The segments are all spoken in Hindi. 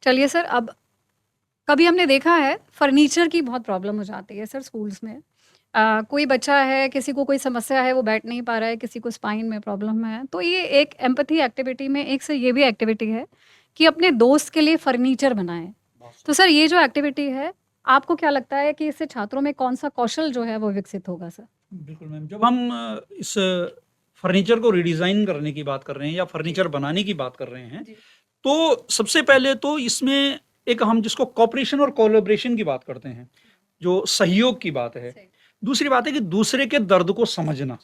चलिए सर, अब कभी हमने देखा है फर्नीचर की बहुत प्रॉब्लम हो जाती है सर स्कूल्स में। कोई बच्चा है, किसी को कोई समस्या है, वो बैठ नहीं पा रहा है, किसी को स्पाइन में प्रॉब्लम है, तो ये एक एम्पैथी एक्टिविटी में एक से ये भी एक्टिविटी है कि अपने दोस्त के लिए फर्नीचर बनाएँ। तो सर ये जो एक्टिविटी है, आपको क्या लगता है कि इससे छात्रों में कौन-सा कौशल जो है वो विकसित होगा सर? बिल्कुल मैम, जब हम इस फर्नीचर को रिडिज़ाइन करने की बात कर रहे हैं या जी, फर्नीचर बनाने की बात कर रहे हैं, जी। तो सबसे पहले तो इसमें एक हम जिसको कोऑपरेशन और कोलैबोरेशन की बात करते हैं, जो सहयोग की बात है। सही। दूसरी बात है कि दूसरे के दर्द को समझना।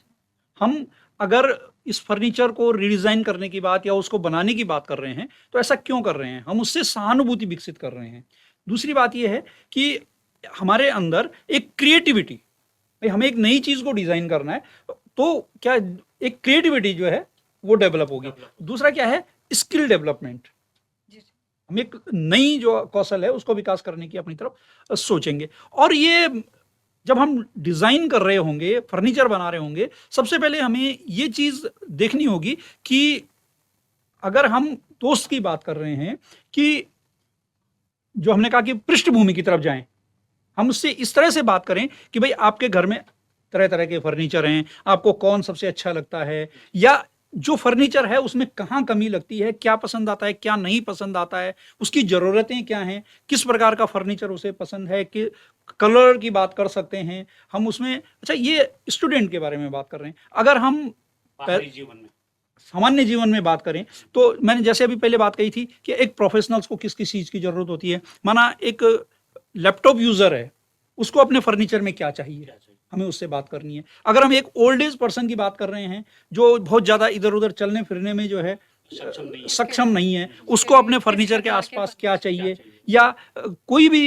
हम अगर इस फर्नीचर को रिडिज़ाइन करने की बात या उसको बनाने की बात कर रहे हैं, तो ऐसा क्यों कर रहे हैं? हम उससे सहानुभूति विकसित कर रहे हैं। दूसरी बात ये है कि हमारे अंदर एक क्रिएटिविटी, भई हमें एक नई चीज़ को डिज़ाइन करना है, तो क्या एक क्रिएटिविटी जो है वो डेवलप होगी। दूसरा क्या है, स्किल डेवलपमेंट। जी, जी। हम एक नई जो कौशल है उसको विकास करने की अपनी तरफ सोचेंगे। और ये जब हम डिज़ाइन कर रहे होंगे, फर्नीचर बना रहे होंगे, सबसे पहले हमें ये चीज़ देखनी होगी कि अगर हम दोस्त की बात कर रहे हैं कि जो हमने कहा कि पृष्ठभूमि की तरफ जाएँ। हम उससे इस तरह से बात करें कि भई आपके घर में तरह-तरह के फर्नीचर हैं, आपको कौन सबसे अच्छा लगता है? या जो फर्नीचर है उसमें कहाँ कमी लगती है? क्या पसंद आता है, क्या नहीं पसंद आता है? उसकी ज़रूरतें क्या हैं? किस प्रकार का फर्नीचर उसे पसंद है? कि कलर की बात कर सकते हैं। हम उसमें अच्छा, ये स्टूडेंट के बारे में बात कर रहे हैं। अगर हम बाहरी जीवन में। सामान्य जीवन में बात करें, तो मैंने जैसे अभी पहले बात कही थी कि एक प्रोफ़ेशनल्स को किस-किस चीज़ की ज़रूरत होती है। माना एक लैपटॉप यूज़र है, उसको अपने फर्नीचर में क्या चाहिए? क्या चाहिए? हमें उससे बात करनी है। अगर हम एक ओल्ड एज पर्सन की बात कर रहे हैं, जो बहुत ज़्यादा इधर-उधर चलने-फिरने में जो है सक्षम नहीं है। सक्षम नहीं है, उसको उसके लिए अपने किस फर्नीचर के प्रकार के आस-पास क्या फर्नीचर क्या चाहिए? चाहिए? या कोई भी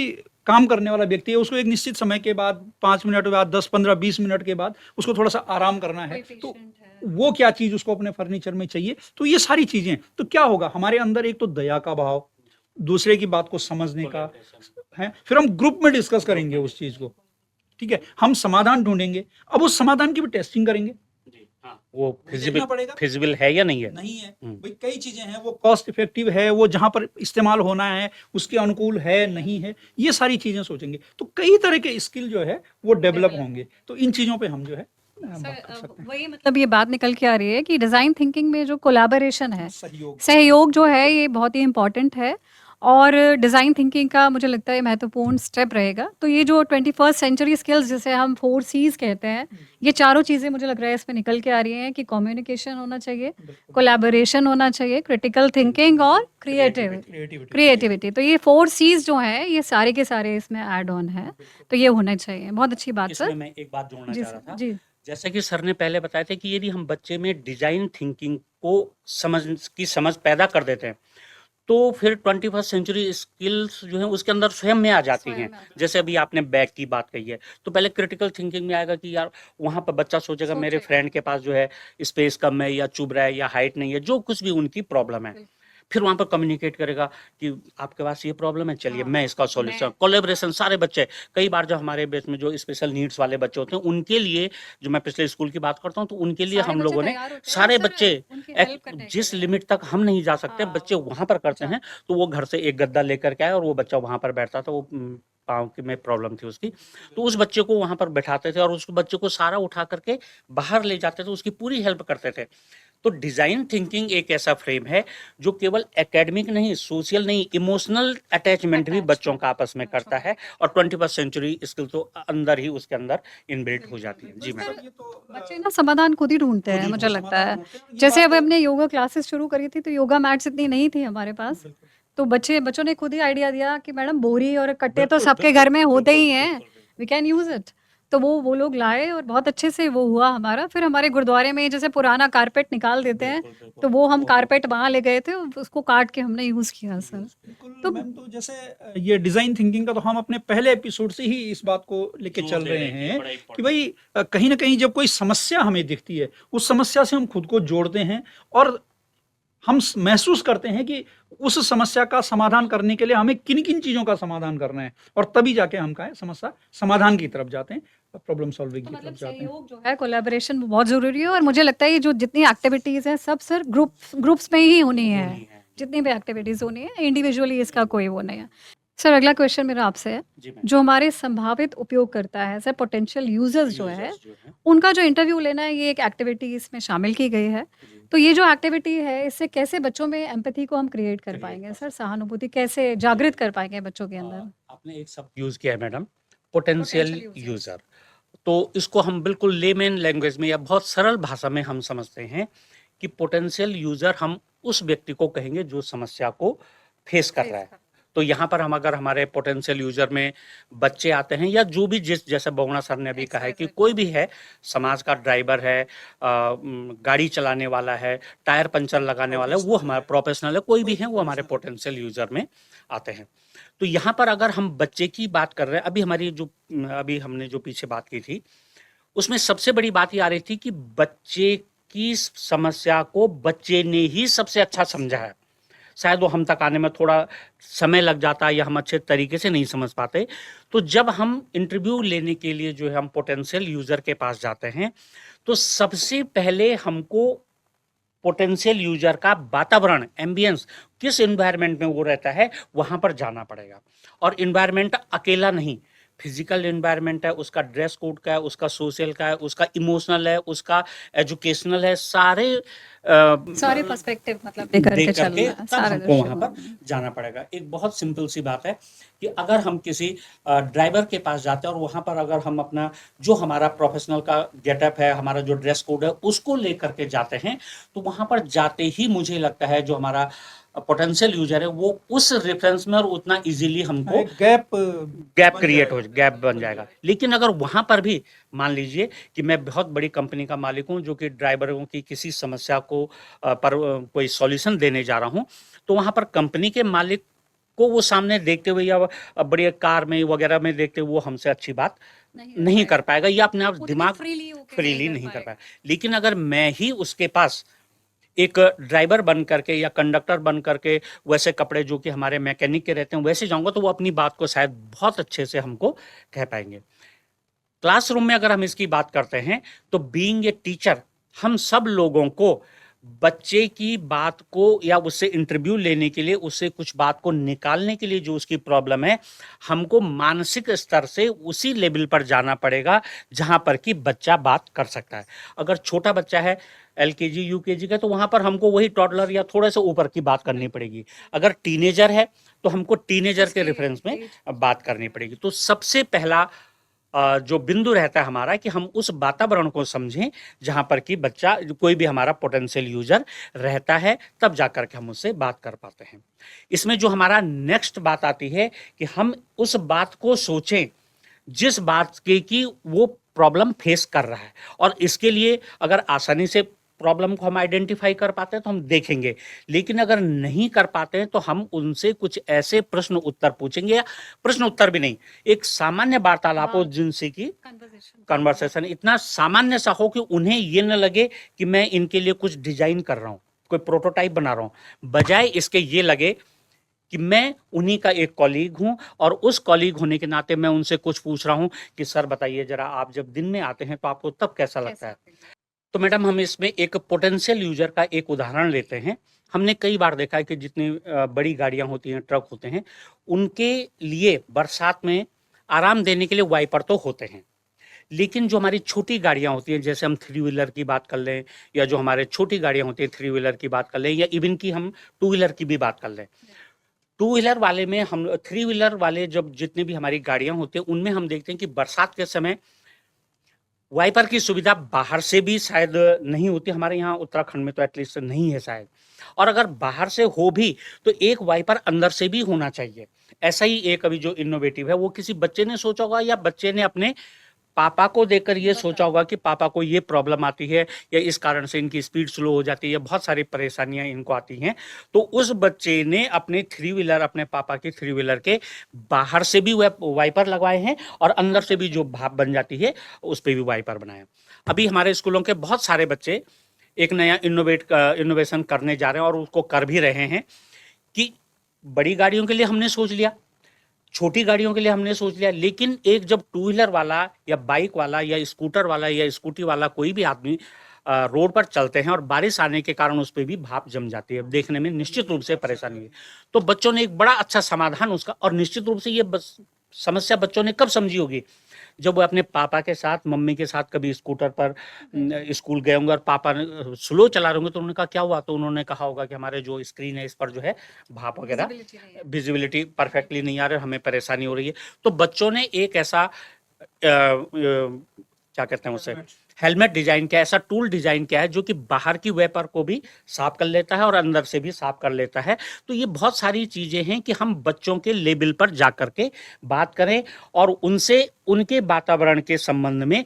काम करने वाला व्यक्ति है, उसको एक निश्चित समय के बाद 5 मिनट बाद, 10, 15, 20 मिनट के बाद उसको थोड़ा-सा आराम करना है, कोई तो पेशेंट है? वो क्या चीज़ उसको अपने फर्नीचर में चाहिए। तो ये सारी चीज़ें, तो क्या होगा हमारे अंदर, एक तो दया का भाव, दूसरे की बात को समझने का कोलैबोरेशन। है, फिर हम ग्रुप में डिस्कस करेंगे उस चीज़ को, ठीक है? हम समाधान ढूँढेंगे, अब उस समाधान की भी टेस्टिंग करेंगे। जी, हाँ, वो देखना पड़ेगा। फिज़िबल है या नहीं है? नहीं है, हुँ। भई कई चीज़ें हैं, वो कॉस्ट इफ़ेक्टिव है, वो जहाँ पर इस्तेमाल होना है, उसके अनुकूल है, नहीं है, ये सारी चीज़ें सोचेंगे। तो कई तरह के स्किल जो है, वो डेवलप डेवलप होंगे। तो इन चीज़ों पे हम जो है सर, बात कर सकते हैं। वही मतलब ये बात निकल के आ रही है कि डिज़ाइन थिंकिंग में जो कोलैबोरेशन है, सहयोग। सहयोग जो है ये बहुत ही इम्पोर्टेंट है और डिज़ाइन थिंकिंग का मुझे लगता है महत्वपूर्ण स्टेप रहेगा। तो ये जो 21st सेंचुरी स्किल्स जिसे हम 4 सीज़ कहते हैं, ये चारों चीज़ें मुझे लग रहा है इसमें निकल के आ रही हैं कि कम्युनिकेशन होना चाहिए, बिल्कुल। कोलैबोरेशन होना चाहिए, क्रिटिकल थिंकिंग और क्रिएटिविटी। क्रिएटिविटी। तो ये 4 सीज़ जो हैं, ये सारे के सारे इसमें ऐड ऑन हैं। बिल्कुल। तो ये होना चाहिए। बहुत अच्छी बात सर। इसमें मैं एक बात जोड़ना जी चाह रहा सर। था। जी। जैसे कि सर ने पहले बताया था कि यदि हम बच्चे में डिज़ाइन थिंकिंग को समझ पैदा कर देते हैं, तो फिर 21st सेंचुरी स्किल्स जो हैं उसके अंदर स्वयं में आ जाती स्वयं हैं। में आता जैसे अभी आपने बैग की बात कही है, तो पहले क्रिटिकल थिंकिंग में आएगा कि यार वहाँ पर बच्चा सोचेगा मेरे सोचेगा। फ्रेंड के पास जो है स्पेस कम है या चुभ रहा है या हाइट नहीं है, जो कुछ भी उनकी प्रॉब्लम है। बिल्कुल। फिर वहाँ पर कम्युनिकेट करेगा कि आपके पास ये प्रॉब्लम है, चलिए हाँ, मैं इसका सॉल्यूशन, मैं कोलैबोरेशन सारे बच्चे। कई बार जो हमारे बैच में जो स्पेशल नीड्स वाले बच्चे होते हैं, उनके लिए जो मैं पिछले स्कूल की बात करता हूँ, तो उनके लिए सारे हम बच्चे लोगों ने तैयार होते हैं और सारे सर बच्चे उनकी एक हेल्प करने के जिस लिए। लिमिट तक हम नहीं जा सकते, बच्चे हाँ, वहाँ पर करते हैं, जाते तो वो घर से एक गद्दा लेकर के आए और वो बच्चा वहाँ पर बैठता था। वो पाँव की में प्रॉब्लम थी उसकी, तो उस बच्चे को वहाँ पर बैठाते थे और उस बच्चे को सारा उठा करके बाहर ले जाते थे, उसकी पूरी हेल्प करते थे। तो डिज़ाइन थिंकिंग एक ऐसा फ्रेम है जो केवल एकेडमिक नहीं, सोशल नहीं, इमोशनल अटैचमेंट भी बच्चों का आपस में बच्चों करता का है और 21st सेंचुरी स्किल तो अंदर ही उसके अंदर इनबिल्ट हो बिल्कुल, जाती है। बिल्कुल जी सर, मैडम। ये तो बच्चे ना समाधान खुद ही ढूँढते खुद हैं ही मुझे लगता समाधान है। ढूँढते हैं, और ये जैसे बात अब तो हमने योगा क्लासेस शुरू करी थी तो योगा मैट्स इतनी नहीं थी हमारे पास। बिल्कुल, तो बच्चों ने खुद ही आइडिया दिया कि मैडम बोरी और कट्टे तो बिल्कुल, सबके बिल्कुल, घर में होते बिल्कुल, ही हैं, बिल्कुल, बिल्कुल। We can use it. तो वो लोग लाए और बहुत अच्छे से वो हुआ हमारा। फिर हमारे गुरुद्वारे में जैसे पुराना कारपेट निकाल देते हैं, बिल्कुल, तो बिल्कुल। वो हम वो कारपेट वहाँ ले गए थे, उसको काट के हमने यूज़ किया सर। यूज़ किया। बिल्कुल तो मैम, तो जैसे ये डिज़ाइन थिंकिंग का तो हम अपने पहले एपिसोड से ही इस बात को लेके जोर चल दे रहे रहे हैं कि ये हैं बड़ा कि इम्पोर्टेंट भाई कहीं न कहीं जब कोई समस्या हमें दिखती है, उस समस्या से हम खुद को जोड़ते हैं और हम महसूस करते हैं कि उस समस्या का समाधान करने के लिए हमें किन-किन चीज़ों का समाधान करना है, और तभी जाके हम क्या है, समस्या समाधान की तरफ जाते हैं, प्रॉब्लम सॉल्विंग तो की तरफ मतलब जाते हैं। सहयोग जो है, कोलैबोरेशन बहुत ज़रूरी है और मुझे लगता है ये जो जितनी एक्टिविटीज़ हैं सब सर ग्रुप्स में ही होनी है। होनी है। जितनी भी एक्टिविटीज़ होनी है, इंडिविजुअली इसका कोई वो नहीं है। सर अगला क्वेश्चन मेरा आपसे है, जी मैम। जो हमारे संभावित उपयोगकर्ता है सर, पोटेंशियल यूज़र्स जो है, यूजर्स जो है उनका जो इंटरव्यू लेना है ये एक एक्टिविटी इसमें शामिल की गई है। जी, तो ये जो एक्टिविटी है इससे कैसे बच्चों में एम्पैथी को हम क्रिएट कर क्रिएट पाएँगे कर सर? सकते सहानुभूति कैसे जागृत कर पाएँगे बच्चों के अंदर? आपने एक शब्द यूज किया है madam, potential potential users. User. तो इसको हम बिल्कुल लेमैन लैंग्वेज में या बहुत सरल भाषा में हम समझते हैं कि पोटेंशियल यूजर हम उस व्यक्ति को कहेंगे जो समस्या को फेस कर रहा है। तो यहाँ पर हम अगर हमारे पोटेंशियल यूजर में बच्चे आते हैं या जो भी जिस जैसे बगुणा सर ने अभी कहा है कि कोई भी है, समाज का ड्राइवर है, गाड़ी चलाने वाला है, टायर पंचर लगाने वाला है, वो हमारा प्रोफेशनल है, कोई भी है वो हमारे पोटेंशियल यूजर में आते हैं। तो यहाँ पर अगर हम बच्चे की बात कर रहे हैं, अभी हमने जो पीछे बात की थी उसमें सबसे बड़ी बात ये आ रही थी कि बच्चे की समस्या को बच्चे ने ही सबसे अच्छा समझा है। शायद वो हम तक आने में थोड़ा समय लग जाता है या हम अच्छे तरीके से नहीं समझ पाते। तो जब हम इंटरव्यू लेने के लिए जो है हम पोटेंशियल यूजर के पास जाते हैं, तो सबसे पहले हमको पोटेंशियल यूजर का वातावरण, एम्बियंस, किस एनवायरनमेंट में वो रहता है वहां पर जाना पड़ेगा। और एनवायरनमेंट अकेला नहीं, फिजिकल एनवायरनमेंट है, उसका ड्रेस कोड का है, उसका सोशल का है, उसका इमोशनल है, उसका एजुकेशनल है, सारे सारे पर्सपेक्टिव मतलब लेकर के देख चलना करके है, तब सारे हमको वहां पर दृष्टिकोण। जाना पड़ेगा। एक बहुत सिंपल सी बात है कि अगर हम किसी ड्राइवर के पास जाते हैं और वहां पर अगर हम अपना जो हमारा प्रोफेशनल का गेटअप है, हमारा जो ड्रेस कोड है, उसको लेकर के जाते हैं, तो वहां पर जाते ही मुझे लगता है जो हमारा पोटेंशियल यूजर है वो उस रेफरेंस में और उतना इजीली हमको एक गैप गैप क्रिएट हो गैप बन जाएगा। लेकिन अगर वहां पर भी मान लीजिए कि मैं बहुत बड़ी कंपनी का मालिक हूं जो कि ड्राइवरों की किसी समस्या को कोई सॉल्यूशन देने जा रहा हूं, तो वहां पर कंपनी के मालिक को वो सामने देखते हुए या बड़ी कार में वगैरह में देखते हुए वो हमसे अच्छी बात नहीं कर पाएगा या अपने आप दिमाग फ्रीली नहीं कर पाएगा। लेकिन अगर मैं ही उसके पास एक ड्राइवर बन करके या कंडक्टर बन करके वैसे कपड़े जो कि हमारे मैकेनिक के रहते हैं वैसे जाऊंगा, तो वो अपनी बात को शायद बहुत अच्छे से हमको कह पाएंगे। क्लासरूम में अगर हम इसकी बात करते हैं तो बीइंग ए टीचर हम सब लोगों को बच्चे की बात को या उससे इंटरव्यू लेने के लिए, उससे कुछ बात को निकालने के लिए जो उसकी प्रॉब्लम है, हमको मानसिक स्तर से उसी लेवल पर जाना पड़ेगा जहां पर कि बच्चा बात कर सकता है। अगर छोटा बच्चा है एलकेजी यूकेजी का, तो वहां पर हमको वही टॉडलर या थोड़े से ऊपर की बात करनी पड़ेगी। अगर टीनेजर है तो हमको टीनेजर के रेफरेंस में बात करनी पड़ेगी। तो सबसे पहला जो बिंदु रहता है हमारा कि हम उस वातावरण को समझें जहां पर कि बच्चा कोई भी हमारा पोटेंशियल यूजर रहता है, तब जाकर के हम उससे बात कर पाते हैं। इसमें जो हमारा नेक्स्ट बात आती है कि हम उस बात को सोचें जिस बात की वो प्रॉब्लम फेस कर रहा है, और इसके लिए अगर आसानी से प्रॉब्लम को हम आइडेंटिफाई कर पाते हैं तो हम देखेंगे, लेकिन अगर नहीं कर पाते हैं तो हम उनसे कुछ ऐसे प्रश्न उत्तर पूछेंगे, या प्रश्न उत्तर भी नहीं, एक सामान्य वार्तालाप हो जिनसे कि कन्वर्सेशन इतना सामान्य सा हो कि उन्हें ये न लगे कि मैं इनके लिए कुछ डिजाइन कर रहा हूँ, कोई प्रोटोटाइप बना रहा हूँ। बजाय इसके ये लगे कि मैं उन्हीं का एक कॉलीग हूं और उस कॉलीग होने के नाते मैं उनसे कुछ पूछ रहा हूं कि सर बताइए जरा, आप जब दिन में आते हैं तो आपको तब कैसा लगता है। तो मैडम हम इसमें एक पोटेंशियल यूजर का एक उदाहरण लेते हैं। हमने कई बार देखा है कि जितनी बड़ी गाड़ियां होती हैं, ट्रक होते हैं, उनके लिए बरसात में आराम देने के लिए वाइपर तो होते हैं, लेकिन जो हमारी छोटी गाड़ियां होती हैं, जैसे हम 3 व्हीलर की बात कर लें, या जो हमारे छोटी गाड़ियां होती हैं 3 व्हीलर की बात कर लें, या इवन की हम 2 व्हीलर की भी बात कर लें, 2 व्हीलर वाले में हम 3 व्हीलर वाले जब जितनी भी हमारी गाड़ियां होती हैं उनमें हम देखते हैं कि बरसात के समय वाइपर की सुविधा बाहर से भी शायद नहीं होती, हमारे यहाँ उत्तराखंड में तो एटलीस्ट नहीं है शायद, और अगर बाहर से हो भी तो एक वाइपर अंदर से भी होना चाहिए। ऐसा ही एक अभी जो इनोवेटिव है वो किसी बच्चे ने सोचा होगा, या बच्चे ने अपने पापा को देखकर ये सोचा होगा कि पापा को ये प्रॉब्लम आती है या इस कारण से इनकी स्पीड स्लो हो जाती है, बहुत सारी परेशानियां इनको आती हैं, तो उस बच्चे ने अपने 3 व्हीलर, अपने पापा की 3 व्हीलर के बाहर से भी वाइपर लगवाए हैं और अंदर से भी जो भाप बन जाती है उस पर भी वाइपर बनाए। अभी हमारे स्कूलों के बहुत सारे बच्चे एक नया इनोवेशन करने जा रहे हैं और उसको कर भी रहे हैं कि बड़ी गाड़ियों के लिए हमने सोच लिया, छोटी गाड़ियों के लिए हमने सोच लिया, लेकिन एक जब 2 व्हीलर वाला या बाइक वाला या स्कूटर वाला या स्कूटी वाला कोई भी आदमी रोड पर चलते हैं और बारिश आने के कारण उस पे भी भाप जम जाती है, देखने में निश्चित रूप से परेशानी है। तो बच्चों ने एक बड़ा अच्छा समाधान उसका, और निश्चित रूप से ये समस्या बच्चों ने कब समझी होगी, जब वो अपने पापा के साथ, मम्मी के साथ कभी स्कूटर पर स्कूल गए होंगे और पापा ने स्लो चला रहे होंगे, तो उन्होंने कहा क्या हुआ, तो उन्होंने कहा होगा कि हमारे जो स्क्रीन है इस पर जो है भाप वगैरह, विजिबिलिटी परफेक्टली नहीं आ रही, हमें परेशानी हो रही है। तो बच्चों ने एक ऐसा क्या कहते हैं उसे, हेलमेट डिजाइन किया, ऐसा टूल डिजाइन किया है जो कि बाहर की वेपर को भी साफ कर लेता है और अंदर से भी साफ कर लेता है। तो ये बहुत सारी चीजें हैं कि हम बच्चों के लेवल पर जा करके बात करें और उनसे उनके वातावरण के संबंध में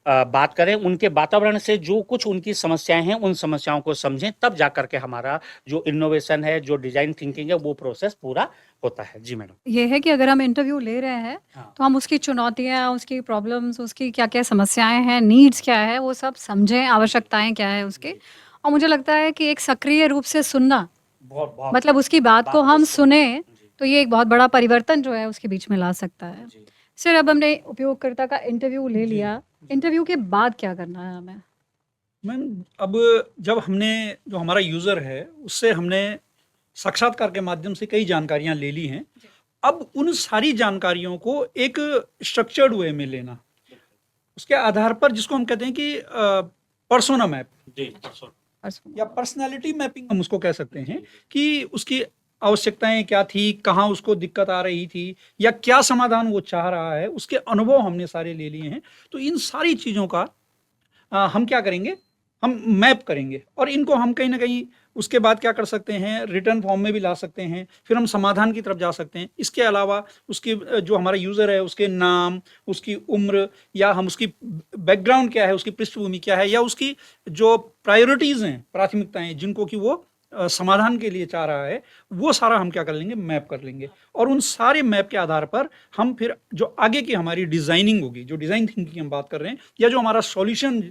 बात करें, उनके वातावरण से जो कुछ उनकी समस्याएं हैं उन समस्याओं को समझें, तब जा करके हमारा जो इनोवेशन है, जो डिजाइन थिंकिंग है, वो प्रोसेस पूरा होता है। जी मैडम। ये है कि अगर हम इंटरव्यू ले रहे हैं हाँ। तो हम उसकी चुनौतियाँ, उसकी प्रॉब्लम्स, उसकी क्या-क्या समस्याएँ हैं, नीड्स क्या है, वो सब समझें, आवश्यकताएँ क्या है उसकी। और मुझे लगता है कि एक सक्रिय रूप से सुनना, बहुत मतलब उसकी बात को बात हम को सुने, जी, तो ये एक बहुत बड़ा परिवर्तन जो है उसके बीच में ला सकता है। जी। सर, अब हमने उपयोगकर्ता का इंटरव्यू ले जी, लिया, जी। इंटरव्यू के बाद क्या करना है हमें? मैम, अब जब हमने जो हमारा यूज़र है, उससे हमने साक्षात्कार के माध्यम से कई जानकारियाँ ले ली हैं। जी। अब उन सारी जानकारियों को एक स्ट्रक्चर्ड वे में लेना, उसके आधार पर जिसको हम कहते हैं कि पर्सोना मैप जी, या पर्सनैलिटी मैपिंग हम उसको कह सकते हैं, कि उसकी आवश्यकताएँ क्या थी, कहाँ उसको दिक्कत आ रही थी या क्या समाधान वो चाह रहा है, उसके अनुभव हमने सारे ले लिए हैं। तो इन सारी चीज़ों का हम क्या करेंगे, हम मैप करेंगे और इनको हम कहीं न कहीं उसके बाद क्या कर सकते हैं, रिटर्न फॉर्म में भी ला सकते हैं, फिर हम समाधान की तरफ जा सकते हैं। इसके अलावा उसकी जो हमारा यूज़र है, उसके नाम, उसकी उम्र या हम उसकी बैकग्राउंड क्या है, उसकी पृष्ठभूमि क्या है या उसकी जो प्रायोरिटीज़ हैं, प्राथमिकताएँ जिनको कि वो समाधान के लिए चाह रहा है, वो सारा हम क्या कर लेंगे, मैप कर लेंगे। और उन सारे मैप के आधार पर हम फिर जो आगे की हमारी डिज़ाइनिंग होगी, जो डिज़ाइन थिंकिंग की हम बात कर रहे हैं या जो हमारा सॉल्यूशन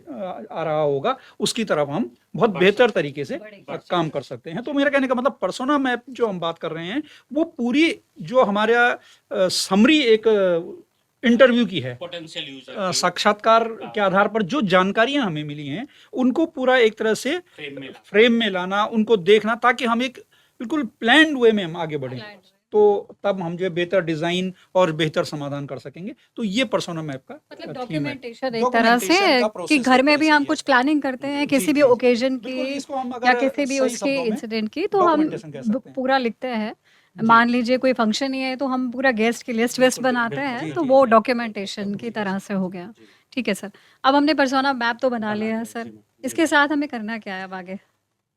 आ रहा होगा, उसकी तरफ हम बहुत बेहतर तरीके से काम कर सकते हैं। तो मेरा कहने का मतलब पर्सोना मैप जो हम बात कर रहे हैं, वो पूरी जो हमारा समरी एक इंटरव्यू की है, पोटेंशियल यूजर साक्षात्कार के आधार पर जो जानकारियाँ हमें मिली हैं, उनको पूरा एक तरह से फ्रेम में लाना, उनको देखना, ताकि हम एक बिल्कुल प्लान्ड वे में हम आगे बढ़ें। तो तब हम जो है बेहतर डिज़ाइन और बेहतर समाधान कर सकेंगे। तो ये पर्सोना मैप का मतलब थीम है। डॉक्यूमेंटेशन एक तरह से डॉक्यूमेंटेशन का कि प्रोसेस घर एक में तरह भी से हम ये कुछ है। प्लानिंग करते हैं जी, किसी भी जी, जी। ओकेजन बिल्कुल, की इसको हम या अगर किसी भी सही उसके शब्दों में इंसिडेंट की, तो हम डॉक्यूमेंटेशन कह सकते हैं। पूरा लिखते हैं। जी। मान लीजिए कोई फंक्शन ही है तो हम पूरा गेस्ट की लिस्ट वेस्ट बिल्कुल, बनाते बिल्कुल। हैं, जी, तो जी, वो जी। डॉक्यूमेंटेशन की तरह से हो गया। ठीक है सर। अब हमने पर्सोना मैप तो बना लिया है सर, इसके साथ हमें करना क्या है अब आगे?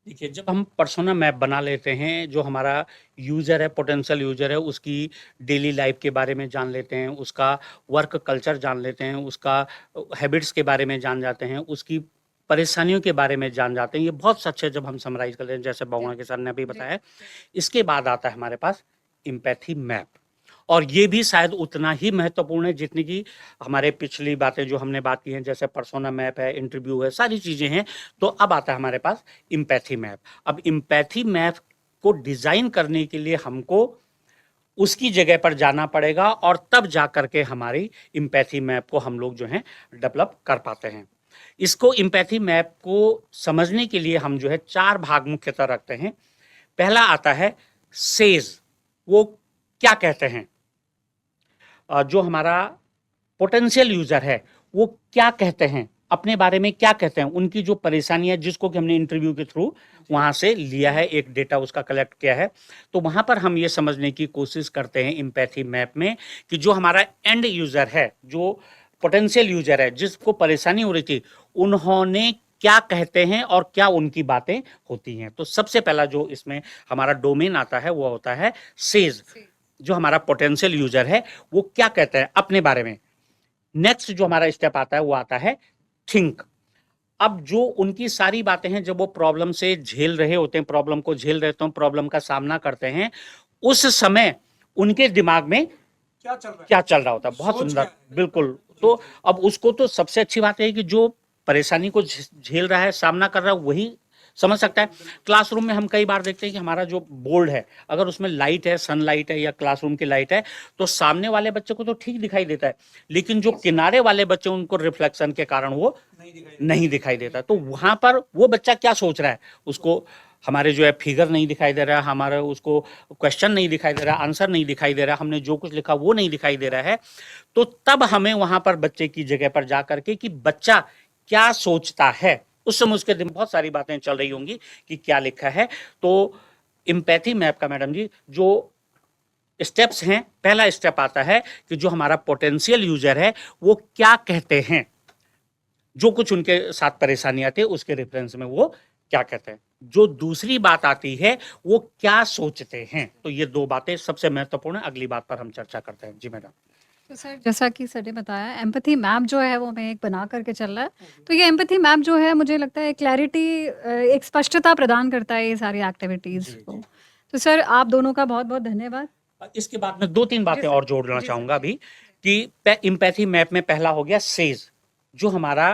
देखिए, जब हम पर्सोना मैप बना लेते हैं, जो हमारा यूज़र है, पोटेंशियल यूज़र है, उसकी डेली लाइफ के बारे में जान लेते हैं, उसका वर्क कल्चर जान लेते हैं, उसका हैबिट्स के बारे में जान जाते हैं, उसकी परेशानियों के बारे में जान जाते हैं। ये बहुत सच है जब हम समराइज़ कर लें, जैसे बहुगुणा के सर ने अभी बताया। इसके बाद आता है हमारे पास एम्पैथी मैप, और ये भी शायद उतना ही महत्वपूर्ण है जितनी कि हमारे पिछली बातें जो हमने बात की हैं, जैसे पर्सोना मैप है, इंटरव्यू है, सारी चीज़ें हैं। तो अब आता है हमारे पास एम्पैथी मैप। अब एम्पैथी मैप को डिज़ाइन करने के लिए हमको उसकी जगह पर जाना पड़ेगा और तब जा करके हमारी एम्पैथी मैप को हम लोग जो है डेवलप कर पाते हैं। इसको एम्पैथी मैप को समझने के लिए हम जो है 4 भाग मुख्यतः रखते हैं। पहला आता है सेज, वो क्या कहते हैं, जो हमारा पोटेंशियल यूजर है वो क्या कहते हैं, अपने बारे में क्या कहते हैं, उनकी जो परेशानी है, जिसको कि हमने इंटरव्यू के थ्रू वहां से लिया है, एक डेटा उसका कलेक्ट किया है। तो वहां पर हम ये समझने की कोशिश करते हैं एम्पैथी मैप में कि जो हमारा एंड यूजर है, जो पोटेंशियल यूजर है, जिसको परेशानी हो रही थी, उन्होंने क्या कहते हैं और क्या उनकी बातें होती हैं। तो सबसे पहला जो इसमें हमारा डोमेन आता है वो होता है सेज, जो हमारा पोटेंशियल यूजर है वो क्या कहता है अपने बारे में। नेक्स्ट जो हमारा स्टेप आता है वो आता है थिंक। अब जो उनकी सारी बातें हैं, जब वो प्रॉब्लम से झेल रहे होते हैं, प्रॉब्लम को झेल रहे होते हैं, प्रॉब्लम का सामना करते हैं, उस समय उनके दिमाग में क्या चल रहा होता है। बहुत सुंदर, बिल्कुल। तो अब उसको तो सबसे अच्छी बात है कि जो परेशानी को झेल रहा है, सामना कर रहा है, वही समझ सकता है। क्लासरूम में हम कई बार देखते हैं कि हमारा जो बोर्ड है, अगर उसमें लाइट है, सनलाइट है या क्लासरूम की लाइट है, तो सामने वाले बच्चे को तो ठीक दिखाई देता है, लेकिन जो किनारे वाले बच्चे उनको रिफ्लेक्शन के कारण वो नहीं दिखाई देता। तो वहां पर वो बच्चा क्या सोच रहा है, उसको हमारे जो है फिगर नहीं दिखाई दे रहा है, हमारा उसको क्वेश्चन नहीं दिखाई दे रहा, आंसर नहीं दिखाई दे रहा, हमने जो कुछ लिखा वो नहीं दिखाई दे रहा है। तो तब हमें वहां पर बच्चे की जगह पर जा करके कि बच्चा क्या सोचता है, उस समय उसके दिन बहुत सारी बातें चल रही होंगी कि क्या लिखा है। तो एम्पैथी मैप का मैडम जी जो स्टेप्स हैं, पहला स्टेप आता है कि जो हमारा पोटेंशियल यूजर है वो क्या कहते हैं, जो कुछ उनके साथ परेशानी आती है उसके रेफरेंस में वो क्या कहते हैं। जो दूसरी बात आती है वो क्या सोचते हैं। तो ये दो बातें सबसे महत्वपूर्ण है, अगली बात पर हम चर्चा करते हैं। जी मैडम। तो सर जैसा कि सर ने बताया एम्पैथी मैप जो है वो हमें एक बना करके चल रहा है। तो ये एम्पैथी मैप जो है मुझे लगता है क्लैरिटी, एक स्पष्टता प्रदान करता है ये सारी एक्टिविटीज़ जी, को। जी। तो सर आप दोनों का बहुत-बहुत धन्यवाद। इसके बाद में 2-3 बातें जी सर, और जोड़ना जी सर, चाहूंगा जी, अभी कि एम्पैथी मैप में पहला हो गया सेज, जो हमारा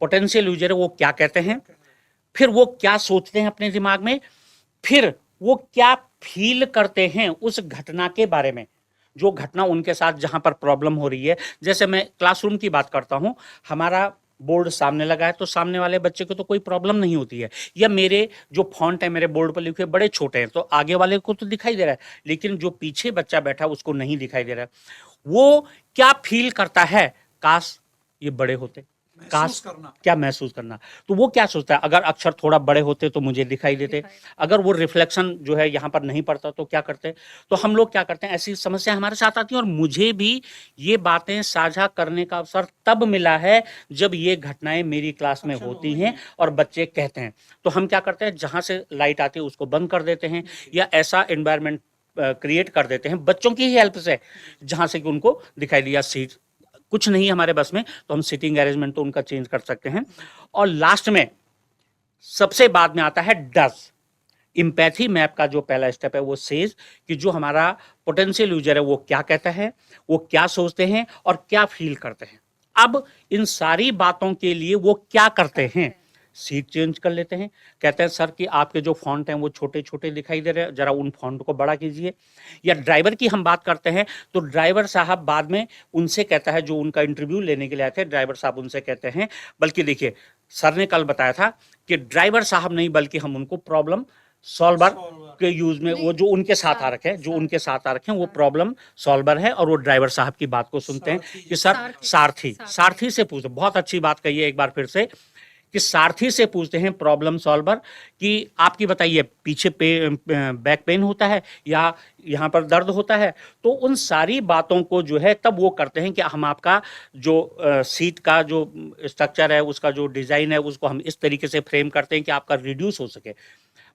पोटेंशियल यूजर है वो क्या कहते हैं, फिर वो क्या सोचते हैं अपने दिमाग में, फिर वो क्या फील करते हैं उस घटना के बारे में, जो घटना उनके साथ जहां पर प्रॉब्लम हो रही है। जैसे मैं क्लासरूम की बात करता हूं, हमारा बोर्ड सामने लगा है तो सामने वाले बच्चे को तो कोई प्रॉब्लम नहीं होती है, या मेरे जो फॉन्ट है मेरे बोर्ड पर लिखे बड़े छोटे हैं तो आगे वाले को तो दिखाई दे रहा है, लेकिन जो पीछे बच्चा बैठा है उसको नहीं दिखाई दे रहा है। वो क्या फील करता है, काश ये बड़े होते, काश करना। क्या महसूस करना। तो वो क्या सोचता है, अगर अक्षर थोड़ा बड़े होते तो मुझे दिखाई देते, अगर वो रिफ्लेक्शन जो है यहाँ पर नहीं पड़ता तो क्या करते। तो हम लोग क्या करते हैं, ऐसी समस्या हमारे साथ आती है, और मुझे भी ये बातें साझा करने का अवसर तब मिला है जब ये घटनाएं मेरी क्लास में होती हैं और बच्चे कहते हैं। तो हम क्या करते हैं, जहाँ से लाइट आती है उसको बंद कर देते हैं, या ऐसा एनवायरनमेंट क्रिएट कर देते हैं बच्चों की ही हेल्प से जहाँ से कि उनको दिखाई दिया। सीट कुछ नहीं हमारे बस में तो हम सीटिंग अरेंजमेंट तो उनका चेंज कर सकते हैं। और लास्ट में सबसे बाद में आता है डज। एम्पैथी मैप का जो पहला स्टेप है वो सेज कि जो हमारा पोटेंशियल यूजर है वो क्या कहता है, वो क्या सोचते हैं और क्या फील करते हैं। अब इन सारी बातों के लिए वो क्या करते हैं, सीट चेंज कर लेते हैं, कहते हैं सर कि आपके जो फॉन्ट हैं वो छोटे छोटे दिखाई दे रहे हैं, जरा उन फॉन्ट को बड़ा कीजिए। या ड्राइवर की हम बात करते हैं तो ड्राइवर साहब बाद में उनसे कहता है, जो उनका इंटरव्यू लेने के लिए आए थे ड्राइवर साहब उनसे कहते हैं, बल्कि देखिए सर ने कल बताया था कि ड्राइवर साहब नहीं बल्कि हम उनको प्रॉब्लम सॉल्वर के यूज में, वो जो उनके साथ आ रखे हैं, जो उनके साथ आ रखे हैं वो प्रॉब्लम सॉल्वर है, और वो ड्राइवर साहब की बात को सुनते हैं कि सर सारथी से पूछते। बहुत अच्छी बात कही है एक बार फिर से कि सारथी से पूछते हैं प्रॉब्लम सॉल्वर कि आपकी बताइए पीछे बैक पेन होता है या यहाँ पर दर्द होता है। तो उन सारी बातों को जो है तब वो करते हैं कि हम आपका जो सीट का जो स्ट्रक्चर है, उसका जो डिज़ाइन है, उसको हम इस तरीके से फ्रेम करते हैं कि आपका रिड्यूस हो सके।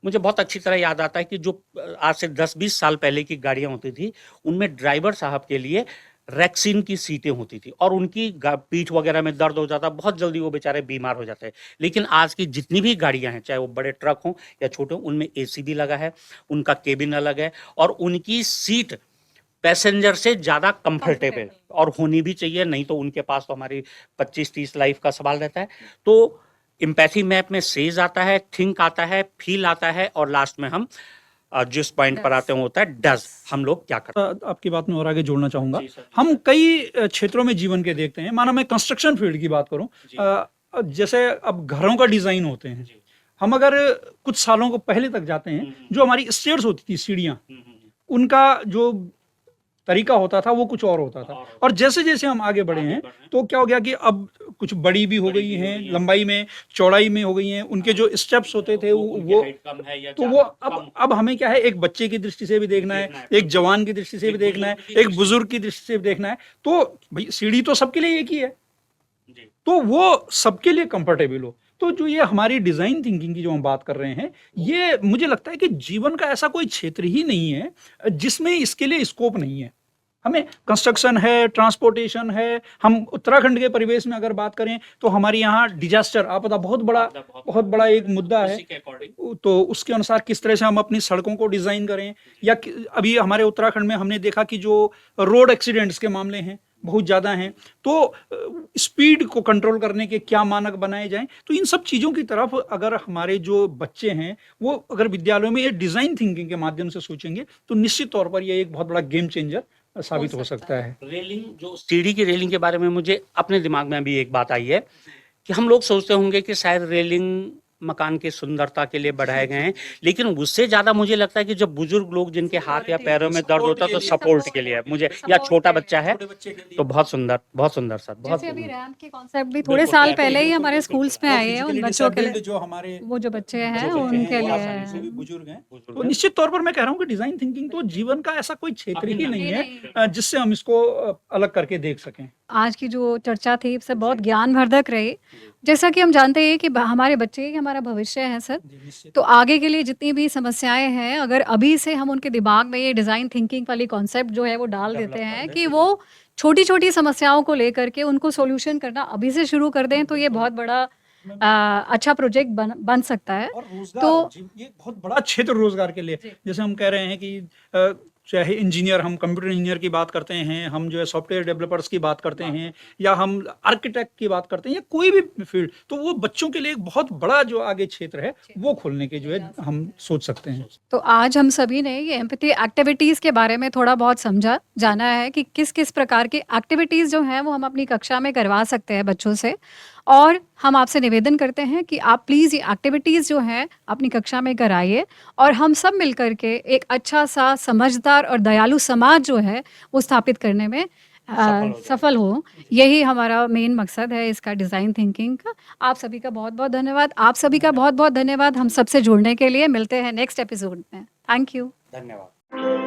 मुझे बहुत अच्छी तरह याद आता है कि जो आज से 10-20 साल पहले की गाड़ियाँ होती थी उनमें ड्राइवर साहब के लिए रैक्सीन की सीटें होती थी, और उनकी पीठ वगैरह में दर्द हो जाता, बहुत जल्दी वो बेचारे बीमार हो जाते हैं। लेकिन आज की जितनी भी गाड़ियां हैं, चाहे वो बड़े ट्रक हों या छोटे हों, उनमें एसी भी लगा है, उनका केबिन अलग है, और उनकी सीट पैसेंजर से ज़्यादा कंफर्टेबल और होनी भी चाहिए, नहीं तो उनके पास तो हमारी 25-30 लाइफ का सवाल रहता है। तो एम्पैथी मैप में सेज आता है, थिंक आता है, फील आता है, और लास्ट में हम जिस पॉइंट पर आते हैं होता है डज, हम लोग क्या करते हैं। आपकी बात में और आगे जोड़ना चाहूंगा। जी सर। हम कई क्षेत्रों में जीवन के देखते हैं, माना मैं कंस्ट्रक्शन फील्ड की बात करूं, जैसे अब घरों का डिजाइन होते हैं, हम अगर कुछ सालों को पहले तक जाते हैं, जो हमारी स्टेयर्स होती थी, सीढ़ियां, उनका जो तरीका होता था वो कुछ और होता था, और जैसे जैसे हम आगे बढ़े हैं तो क्या हो गया कि अब कुछ बड़ी भी हो गई हैं, लंबाई में चौड़ाई में हो गई हैं, उनके जो स्टेप्स होते थे वो तो वो अब हमें क्या है, एक बच्चे की दृष्टि से भी देखना है, एक जवान की दृष्टि से भी देखना है, एक बुजुर्ग की दृष्टि से भी देखना है। तो भाई सीढ़ी तो सबके लिए एक ही है, तो वो सबके लिए कंफर्टेबल हो। तो जो ये हमारी डिजाइन थिंकिंग की जो हम बात कर रहे हैं, ये मुझे लगता है कि जीवन का ऐसा कोई क्षेत्र ही नहीं है जिसमें इसके लिए स्कोप नहीं है। हमें कंस्ट्रक्शन है, ट्रांसपोर्टेशन है, हम उत्तराखंड के परिवेश में अगर बात करें तो हमारे यहाँ डिजास्टर, आपदा बहुत बड़ा एक मुद्दा है। तो उसके अनुसार किस तरह से हम अपनी सड़कों को डिजाइन करें, या अभी हमारे उत्तराखंड में हमने देखा कि जो रोड एक्सीडेंट्स के मामले हैं बहुत ज़्यादा हैं, तो स्पीड को कंट्रोल करने के क्या मानक बनाए जाएँ? तो इन सब चीज़ों की तरफ अगर हमारे जो बच्चे हैं, वो अगर विद्यालयों में ये डिज़ाइन थिंकिंग के माध्यम से सोचेंगे, तो निश्चित तौर पर ये एक बहुत बड़ा गेम चेंजर साबित हो सकता है। रेलिंग, जो सीढ़ी की रेलिंग के बारे में मुझे अपने दिमाग में अभी एक बात आई है कि हम लोग सोचते होंगे कि शायद रेलिंग मकान की सुंदरता के लिए बढ़ाए गए हैं, लेकिन उससे ज़्यादा मुझे लगता है कि जब बुजुर्ग लोग जिनके हाथ या पैरों में दर्द होता है तो सपोर्ट के लिए मुझे, या छोटा बच्चा है तो बहुत सुंदर सर, बहुत जैसे अभी सुंदर। रैंप के कॉन्सेप्ट भी थोड़े साल पहले ही हमारे स्कूल्स में आए हैं उन बच्चों के लिए, जो हमारे वो जो बच्चे हैं जो बच्चे उनके हैं, वो लिए आसानी से भी बुजुर्ग हैं। तो बुजुर्ग निश्चित तौर पर मैं कह रहा हूँ कि डिज़ाइन थिंकिंग तो जीवन का ऐसा कोई क्षेत्र ही नहीं है जिससे हम इसको अलग करके देख सकें। आज की जो चर्चा थी इससे बहुत ज्ञानवर्धक रही। जैसा कि हम जानते हैं कि हमारे बच्चे ही हमारा भविष्य है सर, तो आगे के लिए जितनी भी समस्याएं हैं, अगर अभी से हम उनके दिमाग में ये डिज़ाइन थिंकिंग वाली कॉन्सेप्ट जो है वो डाल देते हैं कि वो छोटी-छोटी समस्याओं को लेकर के उनको सॉल्यूशन करना अभी से शुरू कर दें, तो ये बहुत बड़ा अच्छा प्रोजेक्ट बन सकता है। और रोजगार तो ये बहुत बड़ा क्षेत्र रोजगार के लिए, जैसे हम कह रहे हैं कि चाहे इंजीनियर, हम कंप्यूटर इंजीनियर की बात करते हैं, हम जो है सॉफ्टवेयर डेवलपर्स की बात करते हैं, या हम आर्किटेक्ट की बात करते हैं, या कोई भी फील्ड, तो वो बच्चों के लिए एक बहुत बड़ा जो आगे क्षेत्र है वो खोलने के जो है हम सोच सकते हैं। तो आज हम सभी ने ये एम्पैथी एक्टिविटीज़ के बारे में थोड़ा बहुत समझा, जाना है कि किस-किस प्रकार की एक्टिविटीज़ जो हैं वो हम अपनी कक्षा में करवा सकते हैं बच्चों से, और हम आपसे निवेदन करते हैं कि आप प्लीज़ ये एक्टिविटीज़ जो हैं अपनी कक्षा में कराइए, और हम सब मिलकर के एक अच्छा-सा समझदार और दयालु समाज जो है वो स्थापित करने में सफल हो। यही हमारा मेन मकसद है इसका डिज़ाइन थिंकिंग का। आप सभी का बहुत-बहुत धन्यवाद। आप सभी का बहुत-बहुत धन्यवाद हम सबसे जुड़ने के लिए। मिलते हैं नेक्स्ट एपिसोड में। Thank you. धन्यवाद।